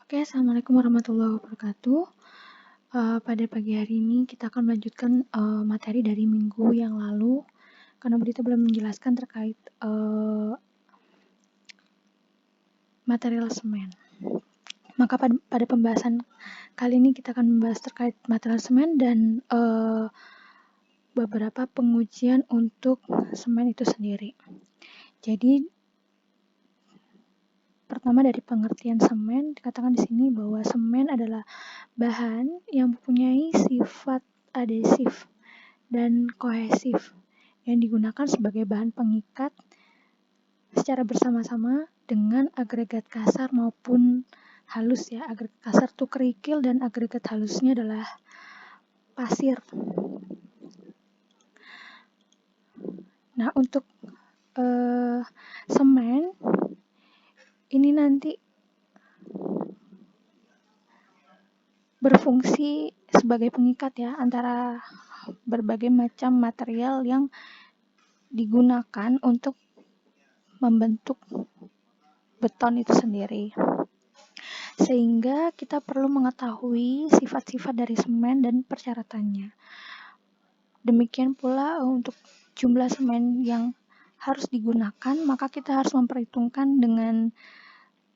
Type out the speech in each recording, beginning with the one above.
Oke, Assalamualaikum warahmatullahi wabarakatuh. Pada pagi hari ini kita akan melanjutkan materi dari minggu yang lalu, karena berita belum menjelaskan terkait material semen. Maka pada pembahasan kali ini kita akan membahas terkait material semen dan beberapa pengujian untuk semen itu sendiri. Jadi pertama dari pengertian semen, dikatakan di sini bahwa semen adalah bahan yang mempunyai sifat adhesif dan kohesif yang digunakan sebagai bahan pengikat secara bersama-sama dengan agregat kasar maupun halus ya. Agregat kasar itu kerikil dan agregat halusnya adalah pasir. Nah, untuk semen ini nanti berfungsi sebagai pengikat ya antara berbagai macam material yang digunakan untuk membentuk beton itu sendiri. Sehingga kita perlu mengetahui sifat-sifat dari semen dan persyaratannya. Demikian pula untuk jumlah semen yang harus digunakan, maka kita harus memperhitungkan dengan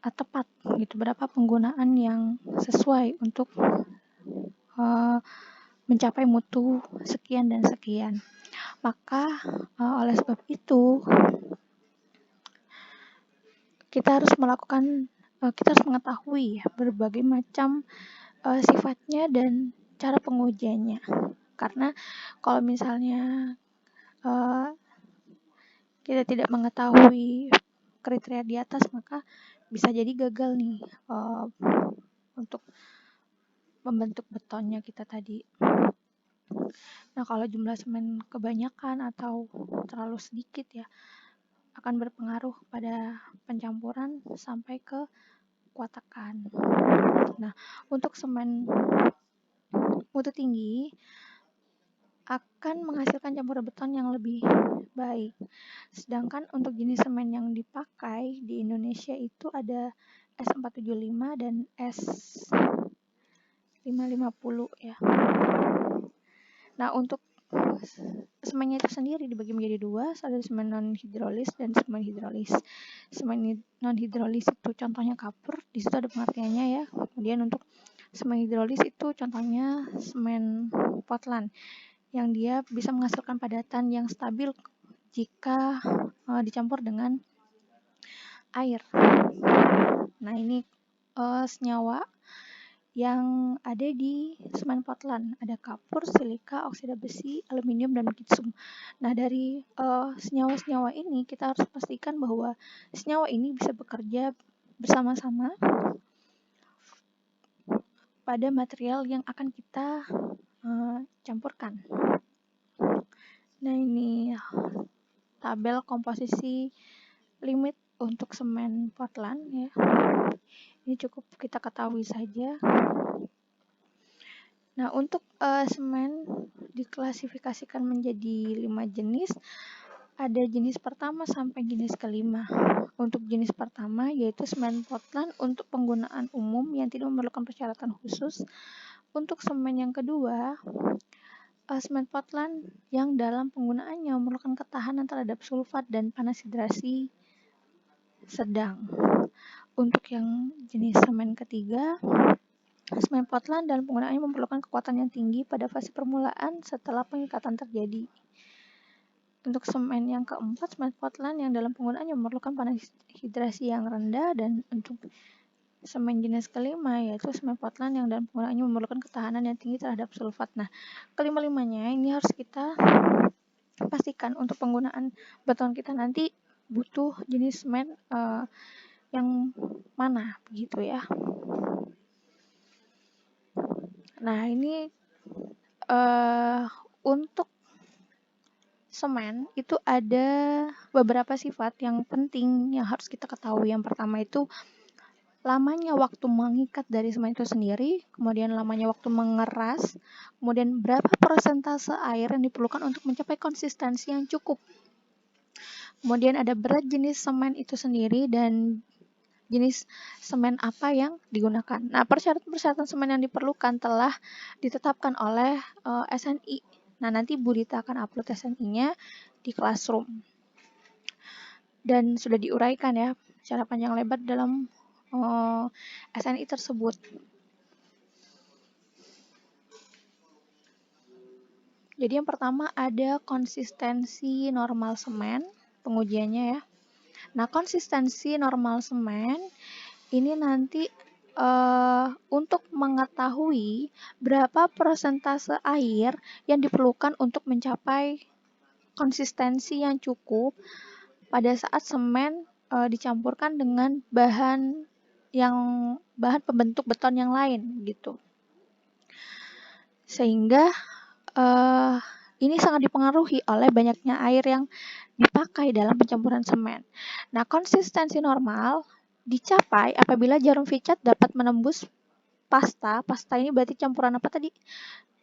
tepat gitu berapa penggunaan yang sesuai untuk mencapai mutu sekian dan sekian. Maka oleh sebab itu kita harus mengetahui berbagai macam sifatnya dan cara pengujiannya. Karena kalau misalnya kita tidak mengetahui kriteria di atas, maka bisa jadi gagal nih untuk membentuk betonnya kita tadi. Nah, kalau jumlah semen kebanyakan atau terlalu sedikit ya, akan berpengaruh pada pencampuran sampai ke kuatakan. Nah, untuk semen mutu tinggi akan menghasilkan campuran beton yang lebih baik. Sedangkan untuk jenis semen yang dipakai di Indonesia itu ada S475 dan S550 ya. Nah, untuk semennya itu sendiri dibagi menjadi dua, ada semen non-hidrolis dan semen hidrolis. Semen non-hidrolis itu contohnya kapur, di situ ada pengertiannya ya. Kemudian untuk semen hidrolis itu contohnya semen Portland, yang dia bisa menghasilkan padatan yang stabil jika dicampur dengan air. Nah, ini senyawa yang ada di semen Portland, ada kapur, silika, oksida besi, aluminium, dan gipsum. Nah, dari senyawa-senyawa ini kita harus pastikan bahwa senyawa ini bisa bekerja bersama-sama pada material yang akan kita campurkan. Nah, ini tabel komposisi limit untuk semen Portland ya. Ini cukup kita ketahui saja. Nah, untuk semen diklasifikasikan menjadi 5 jenis. Ada jenis pertama sampai jenis kelima. Untuk jenis pertama yaitu semen Portland untuk penggunaan umum yang tidak memerlukan persyaratan khusus. Untuk semen yang kedua, semen Portland yang dalam penggunaannya memerlukan ketahanan terhadap sulfat dan panas hidrasi sedang. Untuk yang jenis semen ketiga, semen Portland dalam penggunaannya memerlukan kekuatan yang tinggi pada fase permulaan setelah pengikatan terjadi. Untuk semen yang keempat, semen Portland yang dalam penggunaannya memerlukan panas hidrasi yang rendah. Dan untuk semen jenis kelima yaitu semen Portland yang dalam penggunaannya memerlukan ketahanan yang tinggi terhadap sulfat. Nah, kelima-limanya ini harus kita pastikan untuk penggunaan beton kita nanti butuh jenis semen yang mana begitu ya. Nah, ini untuk semen itu ada beberapa sifat yang penting yang harus kita ketahui. Yang pertama itu lamanya waktu mengikat dari semen itu sendiri, kemudian lamanya waktu mengeras, kemudian berapa persentase air yang diperlukan untuk mencapai konsistensi yang cukup. Kemudian ada berat jenis semen itu sendiri dan jenis semen apa yang digunakan. Nah, persyaratan-persyaratan semen yang diperlukan telah ditetapkan oleh SNI. Nah, nanti Bu Dita akan upload SNI-nya di Classroom. Dan sudah diuraikan ya secara panjang lebar dalam SNI tersebut. Jadi yang pertama ada konsistensi normal semen, pengujiannya ya. Nah, konsistensi normal semen ini nanti untuk mengetahui berapa persentase air yang diperlukan untuk mencapai konsistensi yang cukup pada saat semen dicampurkan dengan bahan pembentuk beton yang lain gitu. Sehingga ini sangat dipengaruhi oleh banyaknya air yang dipakai dalam pencampuran semen. Nah, konsistensi normal dicapai apabila jarum ficat dapat menembus pasta. Pasta ini berarti campuran apa tadi?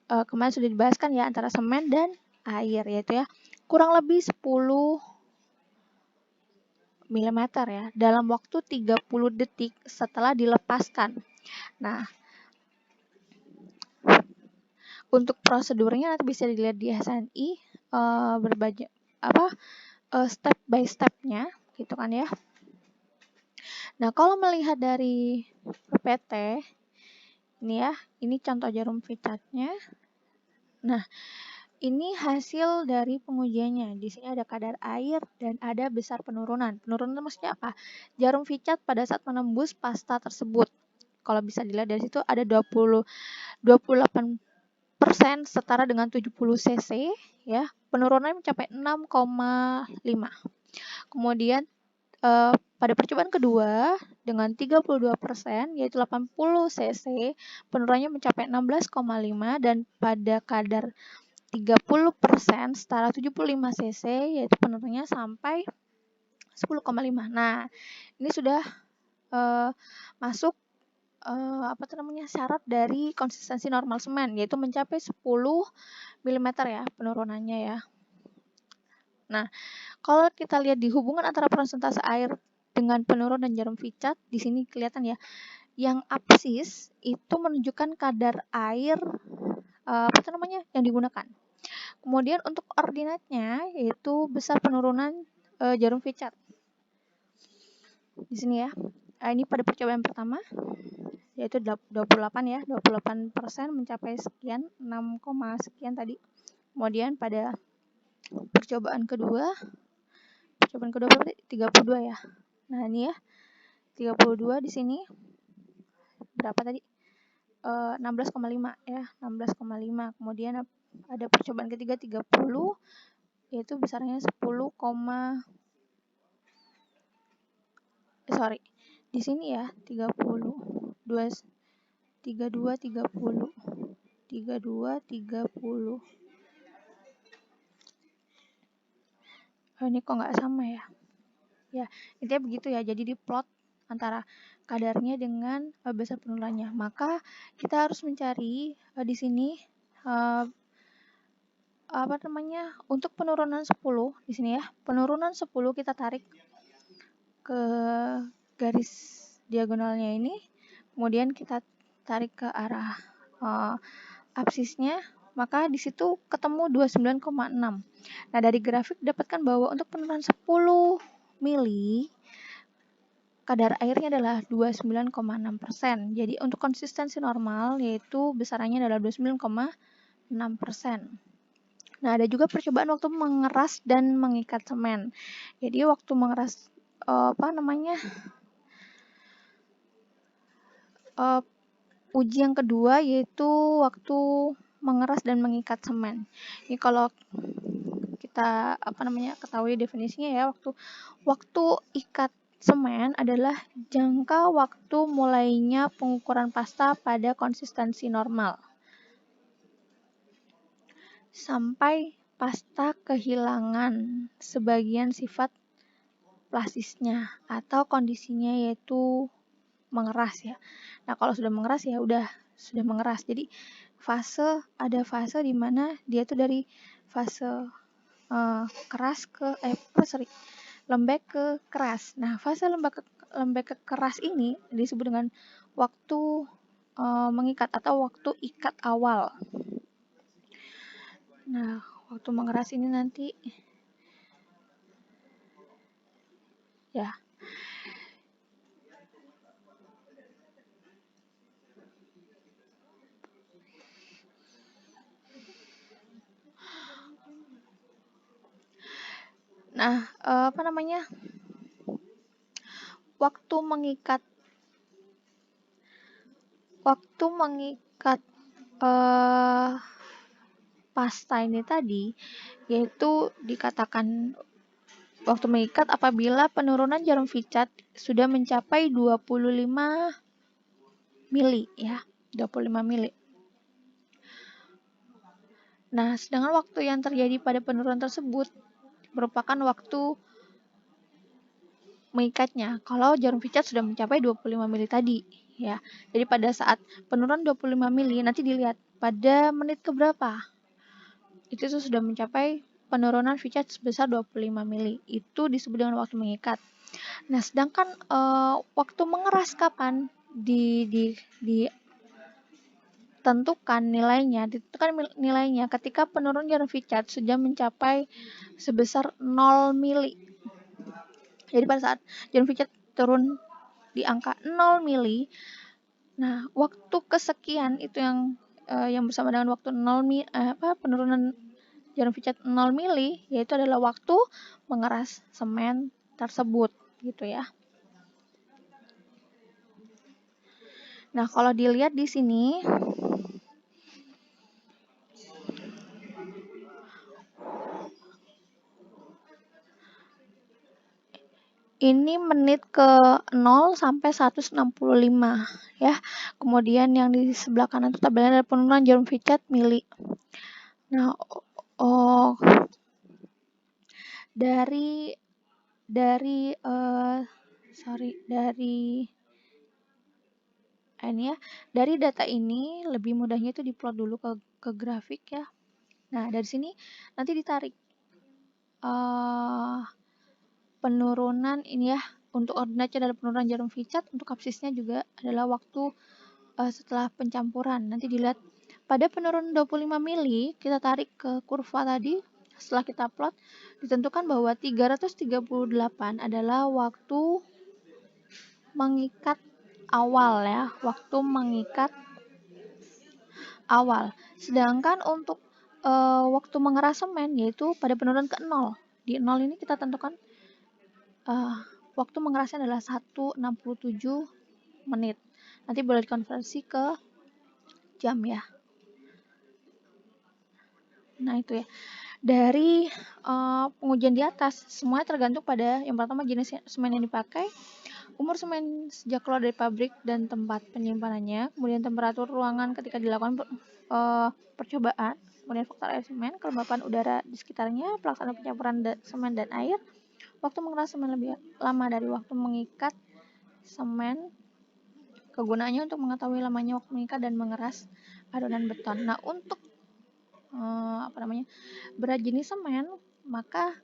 Kemarin sudah dibahaskan ya, antara semen dan air, yaitu ya kurang lebih 10 mm ya, dalam waktu 30 detik setelah dilepaskan. Nah, untuk prosedurnya nanti bisa dilihat di SNI step by step-nya gitu kan ya. Nah, kalau melihat dari PPT ini ya, ini contoh jarum ficatnya. Nah, ini hasil dari pengujiannya. Di sini ada kadar air dan ada besar penurunan. Penurunan maksudnya apa? Jarum ficat pada saat menembus pasta tersebut. Kalau bisa dilihat dari situ ada 28% setara dengan 70 cc ya. Penurunannya mencapai 6,5. Kemudian pada percobaan kedua dengan 32% yaitu 80 cc, penurunannya mencapai 16,5 dan pada kadar 30% setara 75 cc yaitu penurunannya sampai 10,5. Nah, ini sudah masuk syarat dari konsistensi normal semen, yaitu mencapai 10 mm ya penurunannya ya. Nah, kalau kita lihat di hubungan antara persentase air dengan penurunan jarum ficat, di sini kelihatan ya, yang absis itu menunjukkan kadar air yang digunakan. Kemudian untuk ordinatnya yaitu besar penurunan jarum ficat. Di sini ya. Ini pada percobaan pertama yaitu 28 ya, 28% mencapai sekian, 6, sekian tadi. Kemudian pada percobaan kedua berarti 32 ya. Nah, ini ya. 32 di sini berapa tadi? 16,5 ya, 16,5. Kemudian ada percobaan ketiga 30 yaitu besarnya 10, di sini ya 32 30. Ini kok nggak sama ya? Ya, intinya begitu ya. Jadi diplot antara kadarnya dengan besar penurunannya. Maka kita harus mencari di sini untuk penurunan 10 di sini ya. Penurunan 10 kita tarik ke garis diagonalnya ini. Kemudian kita tarik ke arah absisnya, maka di situ ketemu 29,6. Nah, dari grafik dapatkan bahwa untuk penurunan 10 mili kadar airnya adalah 29,6%. Jadi untuk konsistensi normal yaitu besarannya adalah 29,6%. Nah, ada juga percobaan waktu mengeras dan mengikat semen. Jadi waktu mengeras uji yang kedua yaitu waktu mengeras dan mengikat semen. Ini kalau kita ketahui definisinya ya, waktu ikat semen adalah jangka waktu mulainya pengukuran pasta pada konsistensi normal sampai pasta kehilangan sebagian sifat plastisnya atau kondisinya yaitu mengeras ya. Nah, kalau sudah mengeras ya sudah mengeras. Jadi ada fase di mana dia itu dari fase lembek ke keras. Nah, fase lembek keras ini disebut dengan waktu mengikat atau waktu ikat awal. Nah, waktu mengeras ini nanti ya. Nah, waktu mengikat pasta ini tadi, yaitu dikatakan waktu mengikat apabila penurunan jarum ficat sudah mencapai 25 mili ya, 25 mili. Nah, sedangkan waktu yang terjadi pada penurunan tersebut merupakan waktu mengikatnya kalau jarum ficat sudah mencapai 25 mili tadi ya. Jadi pada saat penurunan 25 mili nanti dilihat pada menit keberapa itu sudah mencapai penurunan ficat sebesar 25 mili. Itu disebut dengan waktu mengikat. Nah, sedangkan waktu mengeras kapan ditentukan nilainya ketika penurunan jarum ficat sudah mencapai sebesar 0 mili. Jadi pada saat jarum ficat turun di angka 0 mili, nah waktu kesekian itu yang bersama dengan waktu 0 mili, penurunan jarum ficat 0 mili, yaitu adalah waktu mengeras semen tersebut, gitu ya. Nah, kalau dilihat di sini, ini menit ke 0 sampai 165 ya. Kemudian yang di sebelah kanan itu tabelnya ada penurunan jarum ficat mili. Nah, dari data ini lebih mudahnya itu diplot dulu ke grafik ya. Nah, dari sini nanti ditarik penurunan ini ya, untuk ordinatnya adalah penurunan jarum ficat, untuk absisnya juga adalah waktu setelah pencampuran. Nanti dilihat pada penurunan 25 mili, kita tarik ke kurva tadi, setelah kita plot, ditentukan bahwa 338 adalah waktu mengikat awal ya, waktu mengikat awal. Sedangkan untuk waktu mengeras semen yaitu pada penurunan ke 0. Di 0 ini kita tentukan waktu mengerasnya adalah 167 menit. Nanti boleh dikonversi ke jam ya. Nah, itu ya. Dari pengujian di atas, semuanya tergantung pada yang pertama jenis semen yang dipakai, umur semen sejak keluar dari pabrik dan tempat penyimpanannya, kemudian temperatur ruangan ketika dilakukan percobaan, kemudian faktor air semen, kelembapan udara di sekitarnya, pelaksanaan pencampuran semen dan air, waktu mengeras semen lebih lama dari waktu mengikat semen. Kegunaannya untuk mengetahui lamanya waktu mengikat dan mengeras adonan beton. Nah, untuk berat jenis semen, maka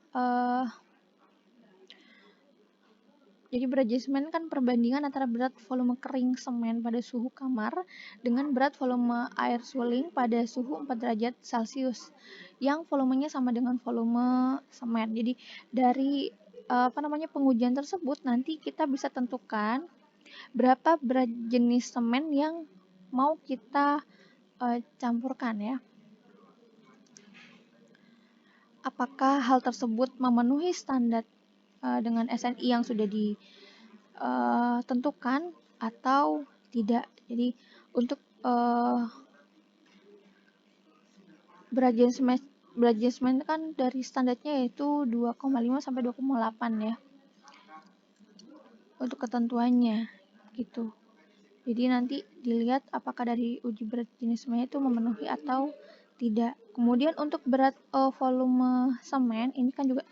jadi berat jenis semen kan perbandingan antara berat volume kering semen pada suhu kamar dengan berat volume air suling pada suhu 4 derajat Celcius yang volumenya sama dengan volume semen. Jadi dari pengujian tersebut nanti kita bisa tentukan berapa berat jenis semen yang mau kita campurkan ya. Apakah hal tersebut memenuhi standar dengan SNI yang sudah ditentukan atau tidak. Jadi untuk berat jenis semen kan dari standarnya yaitu 2,5 sampai 2,8 ya. Untuk ketentuannya gitu. Jadi nanti dilihat apakah dari uji berat jenis semen itu memenuhi atau tidak. Kemudian untuk berat volume semen ini kan juga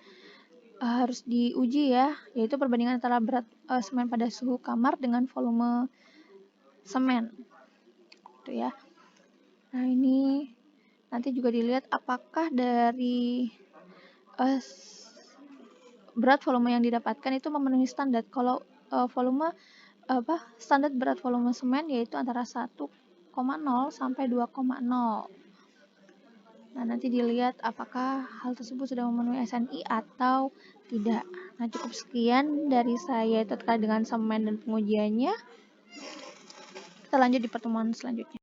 harus diuji ya, yaitu perbandingan antara berat semen pada suhu kamar dengan volume semen. Gitu ya. Nah, ini nanti juga dilihat apakah dari berat volume yang didapatkan itu memenuhi standar. Kalau standar berat volume semen yaitu antara 1,0 sampai 2,0. Nah, nanti dilihat apakah hal tersebut sudah memenuhi SNI atau tidak. Nah, cukup sekian dari saya terkait dengan semen dan pengujiannya. Kita lanjut di pertemuan selanjutnya.